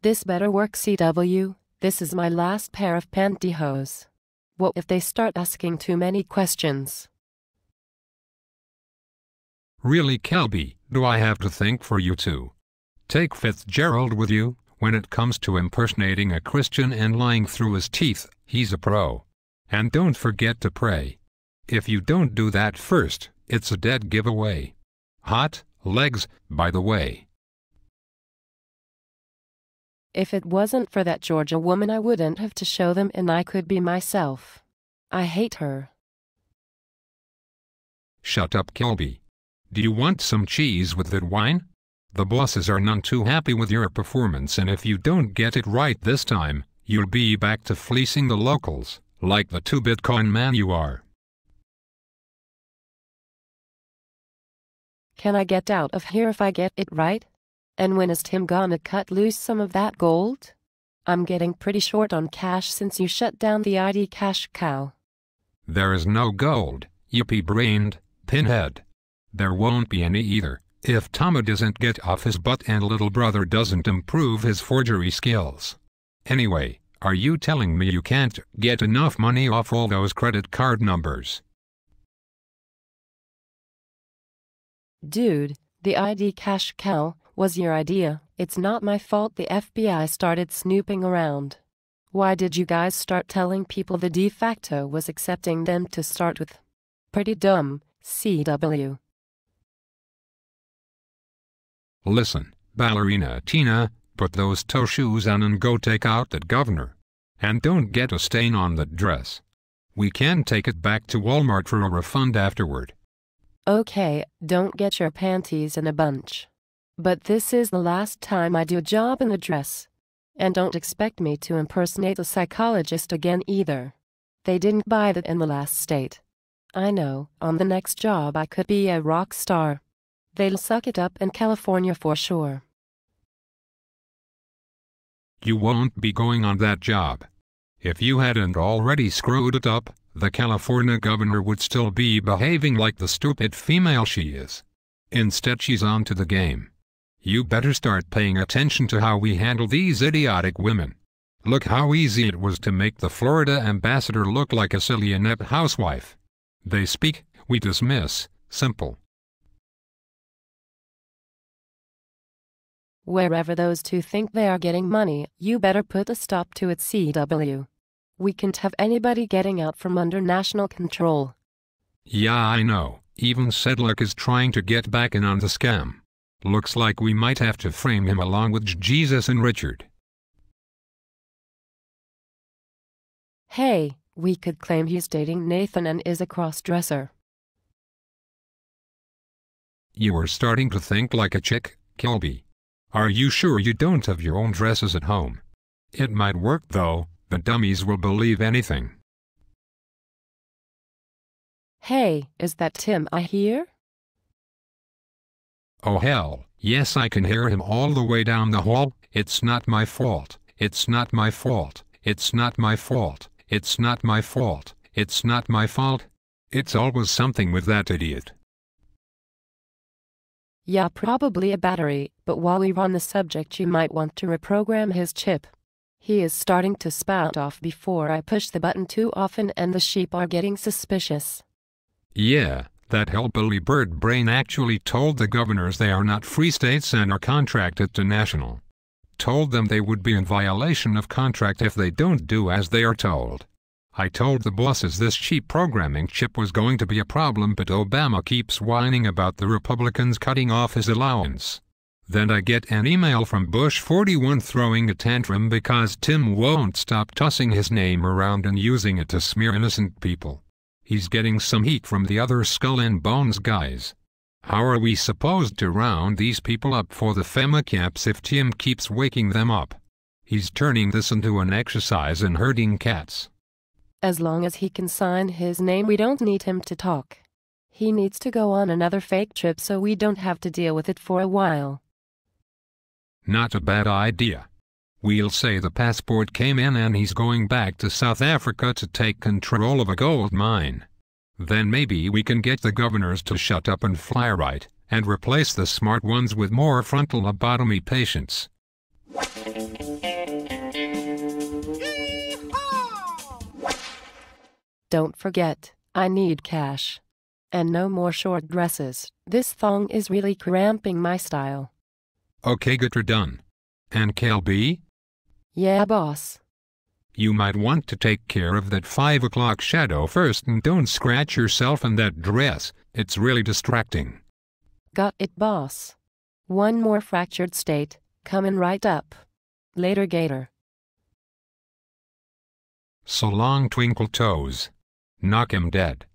This better work, CW. This is my last pair of pantyhose. What if they start asking too many questions? Really, Kelby, do I have to think for you too? Take Fitzgerald with you. When it comes to impersonating a Christian and lying through his teeth, he's a pro. And don't forget to pray. If you don't do that first, it's a dead giveaway. Hot legs, by the way. If it wasn't for that Georgia woman, I wouldn't have to show them, and I could be myself. I hate her. Shut up, Kelby. Do you want some cheese with that wine? The bosses are none too happy with your performance, and if you don't get it right this time, you'll be back to fleecing the locals, like the 2 Bitcoin man you are. Can I get out of here if I get it right? And when is Tim gonna cut loose some of that gold? I'm getting pretty short on cash since you shut down the ID cash cow. There is no gold, you pea-brained pinhead. There won't be any either, if Tommy doesn't get off his butt and little brother doesn't improve his forgery skills. Anyway, are you telling me you can't get enough money off all those credit card numbers? Dude, the ID cash cow was your idea. It's not my fault the FBI started snooping around. Why did you guys start telling people the de facto was accepting them to start with? Pretty dumb, CW. Listen, Ballerina Tina, put those toe shoes on and go take out that governor. And don't get a stain on that dress. We can take it back to Walmart for a refund afterward. Okay, don't get your panties in a bunch. But this is the last time I do a job in a dress. And don't expect me to impersonate a psychologist again either. They didn't buy that in the last state. I know, on the next job I could be a rock star. They'll suck it up in California for sure. You won't be going on that job. If you hadn't already screwed it up, the California governor would still be behaving like the stupid female she is. Instead, she's on to the game. You better start paying attention to how we handle these idiotic women. Look how easy it was to make the Florida ambassador look like a silly inept housewife. They speak, we dismiss, simple. Wherever those two think they are getting money, you better put a stop to it, CW. We can't have anybody getting out from under national control. Yeah, I know. Even Sedlak is trying to get back in on the scam. Looks like we might have to frame him along with Jesus and Richard. Hey, we could claim he's dating Nathan and is a cross-dresser. You are starting to think like a chick, Kelby. Are you sure you don't have your own dresses at home? It might work though, the dummies will believe anything. Hey, is that Tim I hear? Oh hell, yes, I can hear him all the way down the hall. It's not my fault, it's not my fault, it's not my fault, it's not my fault, it's not my fault. It's always something with that idiot. Yeah, probably a battery, but while we're on the subject you might want to reprogram his chip. He is starting to spout off before I push the button too often and the sheep are getting suspicious. Yeah, that hillbilly bird brain actually told the governors they are not free states and are contracted to national. Told them they would be in violation of contract if they don't do as they are told. I told the bosses this cheap programming chip was going to be a problem, but Obama keeps whining about the Republicans cutting off his allowance. Then I get an email from Bush 41 throwing a tantrum because Tim won't stop tossing his name around and using it to smear innocent people. He's getting some heat from the other skull and bones guys. How are we supposed to round these people up for the FEMA camps if Tim keeps waking them up? He's turning this into an exercise in herding cats. As long as he can sign his name, we don't need him to talk. He needs to go on another fake trip so we don't have to deal with it for a while. Not a bad idea. We'll say the passport came in and he's going back to South Africa to take control of a gold mine. Then maybe we can get the governors to shut up and fly right, and replace the smart ones with more frontal lobotomy patients. Don't forget, I need cash. And no more short dresses. This thong is really cramping my style. Okay, get her done. And KLB? Yeah, boss. You might want to take care of that 5 o'clock shadow first and don't scratch yourself in that dress. It's really distracting. Got it, boss. One more fractured state, coming right up. Later, Gator. So long, Twinkle Toes. Knock him dead.